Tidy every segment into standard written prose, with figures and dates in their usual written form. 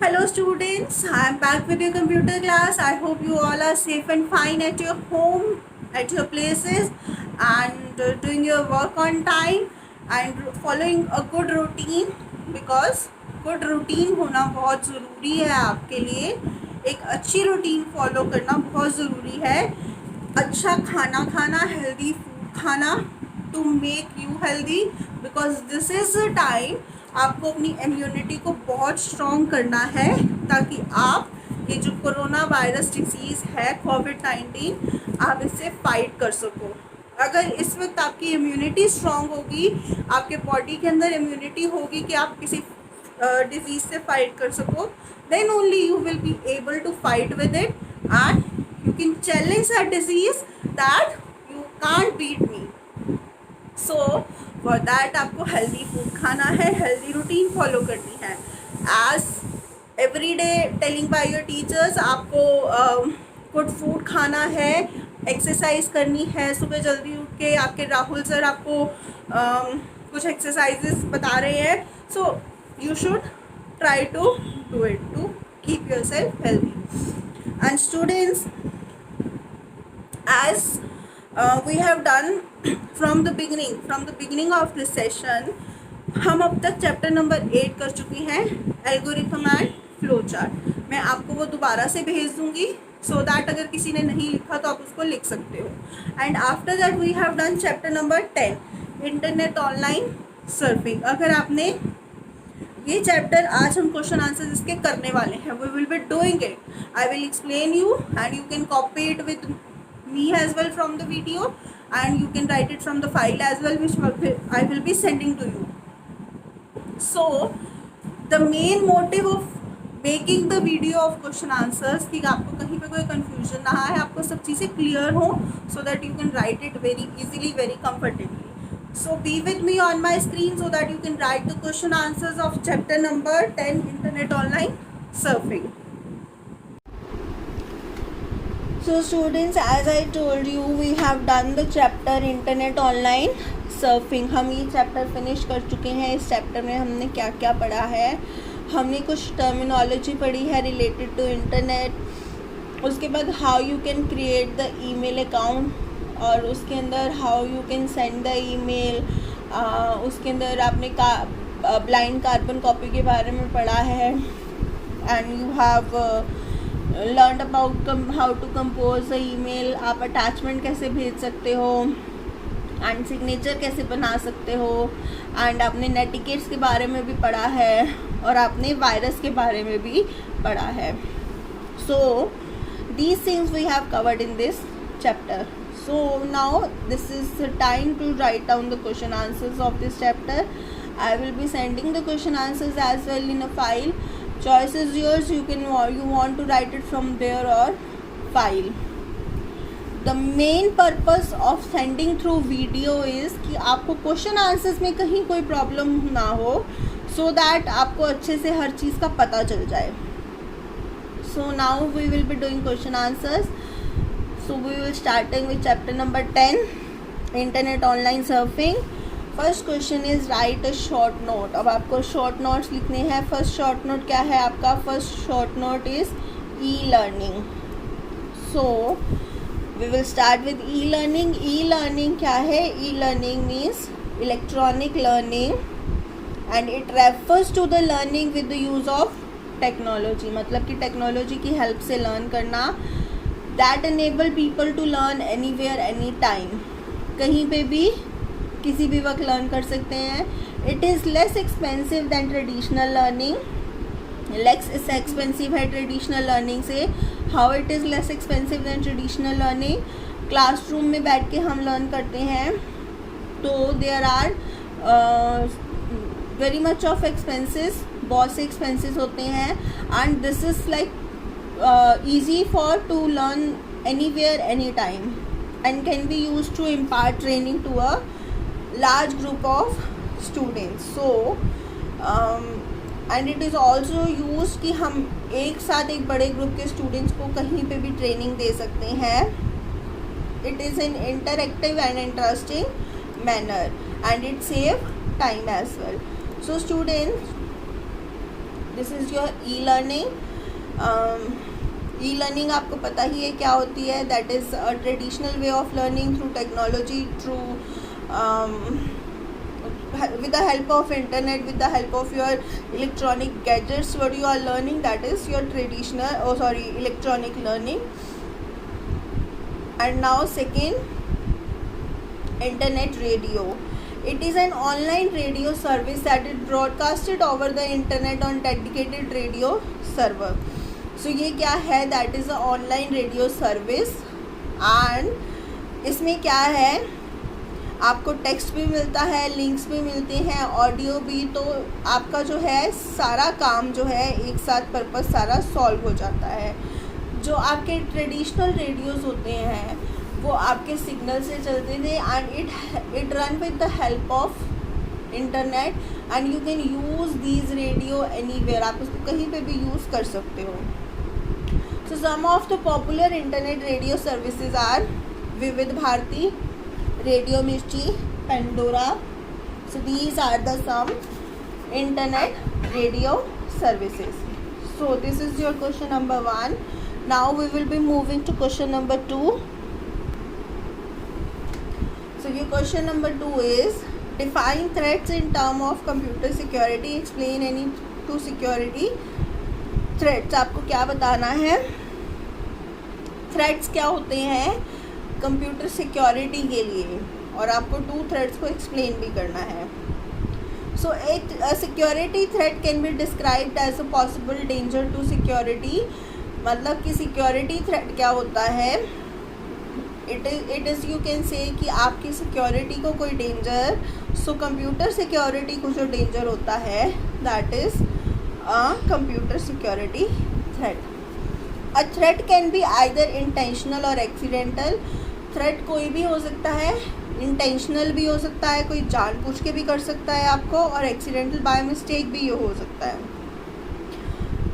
Hello students, I am back with your computer class. I hope you all are safe and fine at your home, at your places, and doing your work on time and following a good routine, because good routine होना बहुत ज़रूरी है आपके लिए. एक अच्छी routine follow करना बहुत ज़रूरी है. अच्छा खाना खाना, हेल्दी फूड खाना to make you healthy, because this is the time आपको अपनी इम्यूनिटी को बहुत स्ट्रॉन्ग करना है, ताकि आप ये जो कोरोना वायरस डिसीज़ है कोविड-19, आप इससे फाइट कर सको. अगर इस वक्त आपकी इम्यूनिटी स्ट्रॉन्ग होगी, आपके बॉडी के अंदर इम्यूनिटी होगी कि आप किसी डिजीज़ से फाइट कर सको, then only you will be able to fight with it and you can challenge that disease that you can't beat me. So for that आपको healthy food खाना है, healthy routine follow करनी है. As every day telling by your teachers, आपको good food खाना है, exercise करनी है. सुबह जल्दी उठ के आपके राहुल सर आपको कुछ exercises बता रहे हैं. So you should try to do it to keep yourself healthy. And students, as we have done from the beginning of this session, हम अब तक चैप्टर नंबर 8 कर चुकी हैं, एल्गोरिथम एंड फ्लो चार्ट. मैं आपको वो दोबारा से भेज दूंगी, सो दैट अगर किसी ने नहीं लिखा तो आप उसको लिख सकते हो. And after that we have done chapter number 10, internet online surfing. अगर आपने ये चैप्टर, आज हम क्वेश्चन आंसर इसके करने वाले हैं. We will be doing it. I will explain you and you can copy it with me as well from the video, and you can write it from the file as well, which I will be sending to you. So the main motive of making the video of question answers कि आपको कहीं पे कोई confusion ना आए, आपको सब चीज़ें clear हो, so that you can write it very easily, very comfortably. So be with me on my screen so that you can write the question answers of chapter number 10, internet online surfing. So students, as I told you, we have done the chapter internet online surfing. हम ये chapter finish कर चुके हैं. इस chapter में हमने क्या क्या पढ़ा है, हमने कुछ टर्मिनोलॉजी पढ़ी है रिलेटेड टू इंटरनेट. उसके बाद how you can create the email account, और उसके अंदर how you can send the email. उसके अंदर आपने ब्लाइंड कार्बन कॉपी के बारे में पढ़ा है. And you have learn about how to compose the email. आप अटैचमेंट कैसे भेज सकते हो एंड सिग्नेचर कैसे बना सकते हो. एंड आपने नेटिकेट्स के बारे में भी पढ़ा है, और आपने वायरस के बारे में भी पढ़ा है. So these things we have covered in this chapter. So now this is the time to write down the question answers of this chapter. I will be sending the question answers as well in a file. Choice is yours. You want to write it from there or file. The main purpose of sending through video is कि आपको question answers में कहीं कोई problem ना हो, so that आपको अच्छे से हर चीज़ का पता चल जाए. So now we will be doing question answers. So we will starting with chapter number 10, internet online surfing. First question is right a short note. अब आपको शॉर्ट नोट्स लिखने हैं. फर्स्ट शॉर्ट नोट क्या है आपका? First short note is e learning. So we will start with e learning. E learning क्या है? E learning means electronic learning, and it refers to the learning with the use of technology. मतलब कि technology की help से learn करना. That enable people to learn anywhere any time. कहीं पे भी किसी भी वक्त लर्न कर सकते हैं. It is less expensive than traditional learning. Less expensive है ट्रेडिशनल लर्निंग से. How it is less expensive than traditional learning? Classroom में बैठ के हम लर्न करते हैं, तो there are very much of expenses, बहुत से एक्सपेंसेस होते हैं. And this is like easy for to learn anywhere any time, and can be use to impart training to a large group of students. So and it is also used कि हम एक साथ एक बड़े group के students को कहीं पे भी ट्रेनिंग दे सकते हैं. It is an interactive and interesting manner, and it save time as well. So students, this is your E learning. E learning आपको पता ही है क्या होती है. That is a traditional way of learning through technology, through with the help of internet, with the help of your electronic gadgets. What you are learning, that is your traditional electronic learning. And now second, internet radio. It is an online radio service that is broadcasted over the internet on dedicated radio server. So ये क्या है, that is a online radio service. and इसमें क्या है, आपको text भी मिलता है, लिंक्स भी मिलते हैं, ऑडियो भी. तो आपका जो है सारा काम जो है एक साथ पर्पस सारा सॉल्व हो जाता है. जो आपके ट्रेडिशनल रेडियोज़ होते हैं वो आपके सिग्नल से चलते थे, and it run with the help of internet, and you can use these radio anywhere. आप उसको कहीं पे भी यूज़ कर सकते हो. So some of the popular internet radio services are Vividh Bharati, radio Mirchi, Pandora. So these are the some internet radio services. So this is your question number 1. Now we will be moving to question number 2. So your question number 2 is define threats in term of computer security. Explain any two security threats. आपको क्या बताना है, threats क्या होते हैं computer security के लिए, और आपको 2 थ्रेट्स को एक्सप्लेन भी करना है. सो एक security threat can be described as a possible danger to security. मतलब कि सिक्योरिटी थ्रेट क्या होता है, it is you can say कि आपकी सिक्योरिटी को कोई डेंजर. सो कंप्यूटर सिक्योरिटी को जो डेंजर होता है that is a computer security threat. A threat can be either intentional और एक्सीडेंटल. थ्रेट कोई भी हो सकता है, इंटेंशनल भी हो सकता है, कोई जानबूझ के भी कर सकता है आपको, और एक्सीडेंटल बाय मिस्टेक भी ये हो सकता है.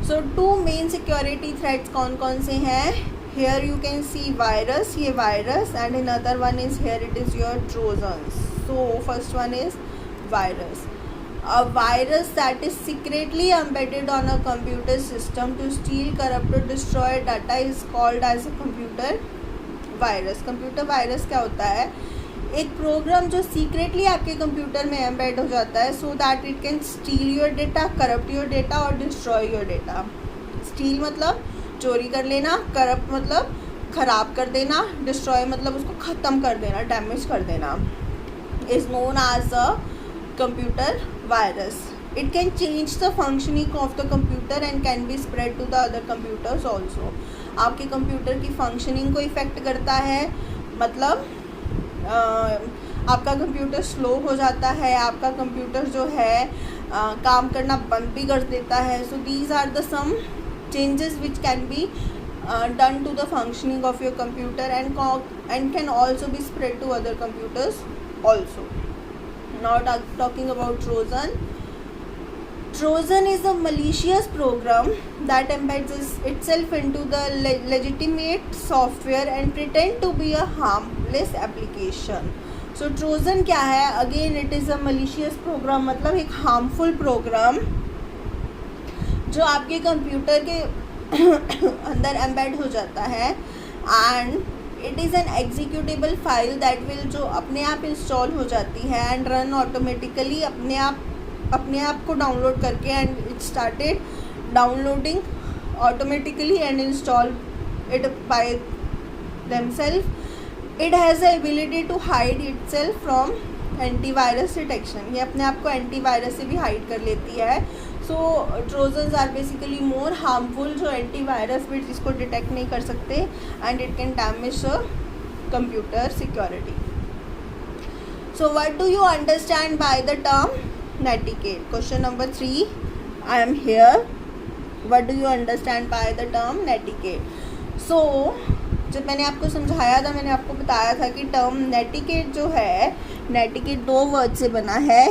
सो 2 मेन सिक्योरिटी थ्रेट्स कौन कौन से हैं. Here you can see virus, ये virus, and another one is here it is your trojans. So first one is virus. A virus that is secretly embedded on a computer system to steal, corrupt or destroy data is called as a computer virus. Computer virus क्या होता है, एक programme जो secretly आपके computer में embed हो जाता है so that it can steel your data, corrupt your data और डिस्ट्रॉय योर डेटा. स्टील मतलब चोरी कर लेना, करप्ट मतलब ख़राब कर देना, डिस्ट्रॉय मतलब उसको ख़त्म कर देना, डैमेज कर देना. Is known as a computer virus. It can change the functioning of the computer and can be spread to the other computers also. आपके कंप्यूटर की फंक्शनिंग को इफ़ेक्ट करता है, मतलब आपका कंप्यूटर स्लो हो जाता है, आपका कंप्यूटर जो है काम करना बंद भी कर देता है. So these are the some changes which can be done to the functioning of your computer and can also be spread to other computers also. Now talking about Trojan. Trojan is a malicious program that embeds itself into the legitimate software and pretend to be a harmless application. So Trojan क्या है, again it is a malicious program, मतलब एक harmful program जो आपके computer के अंदर embed हो जाता है. And it is an executable file that will, जो अपने आप इंस्टॉल हो जाती है एंड रन ऑटोमेटिकली, अपने आप को डाउनलोड करके, and it started downloading automatically and install it by themselves. It has the ability to hide itself from antivirus detection. ये अपने आप को एंटीवायरस से भी हाइड कर लेती है. So trojans are basically more harmful, जो एंटीवायरस भी जिसको डिटेक्ट नहीं कर सकते, and it can damage computer security. So what do you understand by the term netiquette? Question number 3 I am here. What do you understand by the term netiquette? So जब मैंने आपको समझाया था, मैंने आपको बताया था कि टर्म नेटिकेट जो है, नेटिकेट 2 वर्ड से बना है.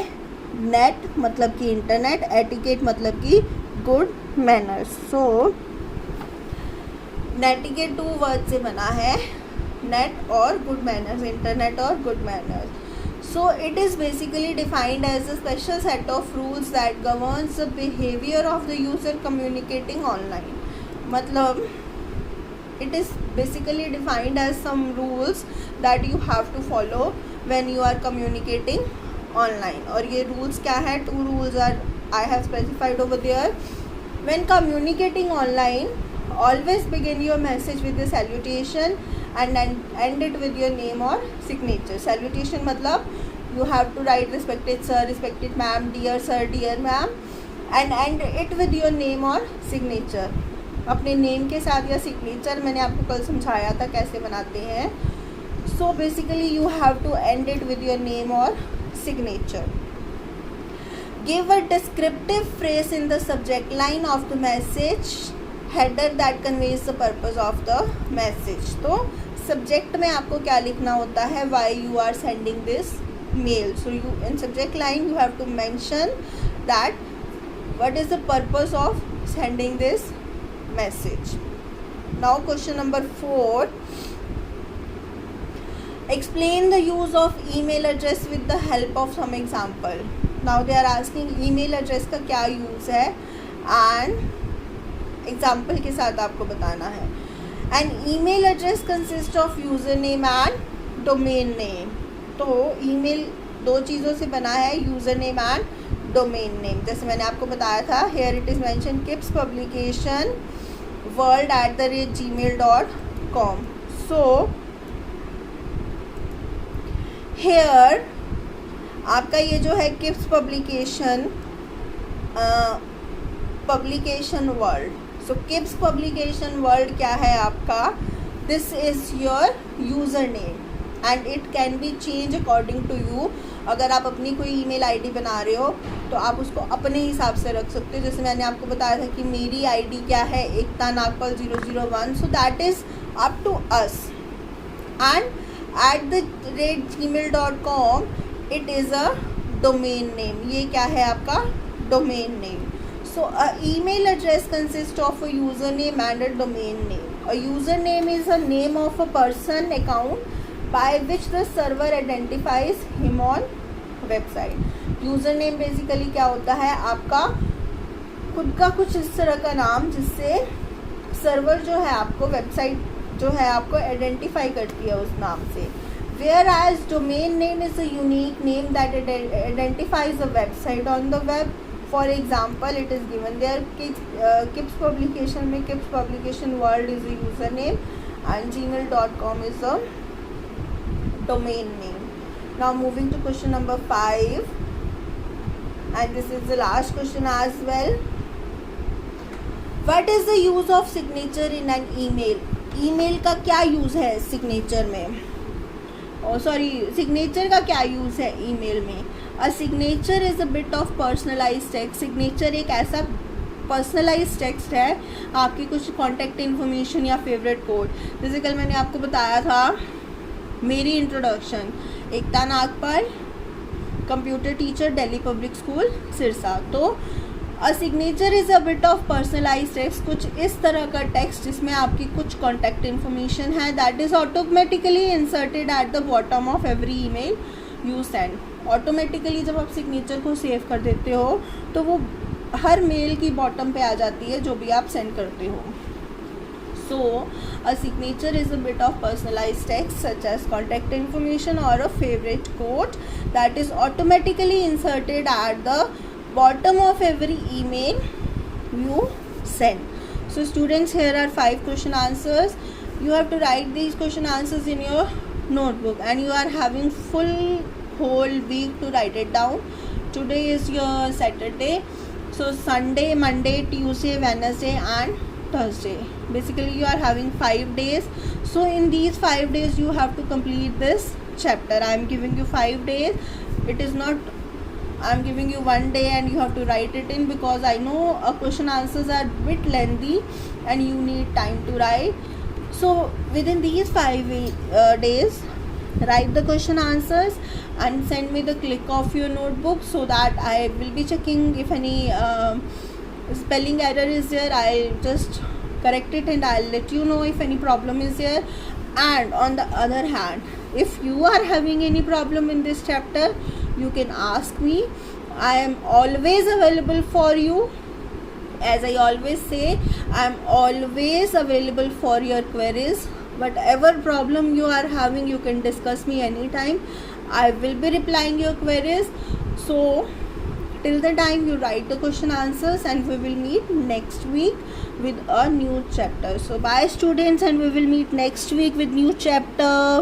नेट मतलब कि इंटरनेट, एटिकेट मतलब कि गुड मैनर्स. सो नेटिकेट 2 वर्ड से बना है, नेट और गुड मैनर्स, इंटरनेट और good manners. So it is basically defined as a special set of rules that governs the behavior of the user communicating online. मतलब it is basically defined as some rules that you have to follow when you are communicating online. और ये rules क्या है? 2 rules are I have specified over there. When communicating online, always begin your message with the salutation and end it with your name or signature. Salutation मतलब you have to write respected sir, respected ma'am, dear sir, dear ma'am, and end it with your name or signature. अपने name के साथ या signature मैंने आपको कल समझाया था कैसे बनाते हैं. So basically you have to end it with your name और signature. Give a descriptive phrase in the subject line of the message header that conveys the purpose of the message. तो subject में आपको क्या लिखना होता है? Why you are sending this mail. So you in subject line you have to mention that what is the purpose of sending this message. Now question number 4. Explain the use of email address with the help of some example. Now they are asking email address का क्या use है and example के साथ आपको बताना है. An email address consists of username and domain name. तो email 2 चीज़ों से बना है, username and domain name. जैसे मैंने आपको बताया था, here it is mentioned KIPS publication world@gmail.com. So here आपका ये जो है Kips publication world. So Kips publication world क्या है आपका? This is your user name and it can be change according to you. अगर आप अपनी कोई ईमेल आईडी बना रहे हो तो आप उसको अपने हिसाब से रख सकते हो. जैसे मैंने आपको बताया था कि मेरी आईडी क्या है, Ekta Nagpal 001. So that is up to us. And @gmail.com it is a domain name. ये क्या है आपका? Domain name. So a email address consist of a user name and a domain name. A user name is a name of a person account by which the server identifies him on website. User name basically क्या होता है? आपका खुद का कुछ इस तरह का नाम जिससे सर्वर जो है आपको, वेबसाइट जो है आपको आइडेंटिफाई करती है उस नाम से. Whereas domain name is a unique name that identifies a website on the web. For example, it is given there KIPS publication में KIPS publication world is a username and gmail.com is a domain name. Now moving to question number 5, and this is the last question as well. What is the use of signature in an email? Email का क्या use है signature में? Signature का क्या use है email में? A signature is a bit of personalise text. Signature एक ऐसा पर्सनलाइज टेक्स्ट है, आपकी कुछ कॉन्टैक्ट इन्फॉर्मेशन या फेवरेट कोड. जैसे कल मैंने आपको बताया था मेरी introduction, Ekta Nagpal, computer teacher, Delhi public school Sirsa. तो a signature is a bit of personalise text. कुछ इस तरह का टेक्स्ट जिसमें आपकी कुछ कॉन्टैक्ट इन्फॉर्मेशन है, that is automatically inserted at the bottom of every email you send. Automatically जब आप सिग्नेचर को सेव कर देते हो तो वो हर मेल की बॉटम पे आ जाती है जो भी आप सेंड करते हो. So a signature is a bit of personalise text such as contact information और a favourite code that is automatically inserted at the bottom of every email you send. So students, here are 5 question answers. You have to write these question answers in your notebook and you are having whole week to write it down. Today is your Saturday, so Sunday, Monday, Tuesday, Wednesday and Thursday. Basically you are having 5 days. So in these 5 days you have to complete this chapter. I am giving you 5 days. It is not I'm giving you 1 day and you have to write it in, because I know question answers are bit lengthy and you need time to write. So within these 5 days, write the question answers and send me the click of your notebook so that I will be checking if any spelling error is there. I'll just correct it and I'll let you know if any problem is there. And on the other hand, if you are having any problem in this chapter, you can ask me. I am always available for you. As I always say, I am always available for your queries. Whatever problem you are having, you can discuss me anytime. I will be replying your queries. So till the time, you write the question answers, and we will meet next week with a new chapter. So bye students, and we will meet next week with new chapter.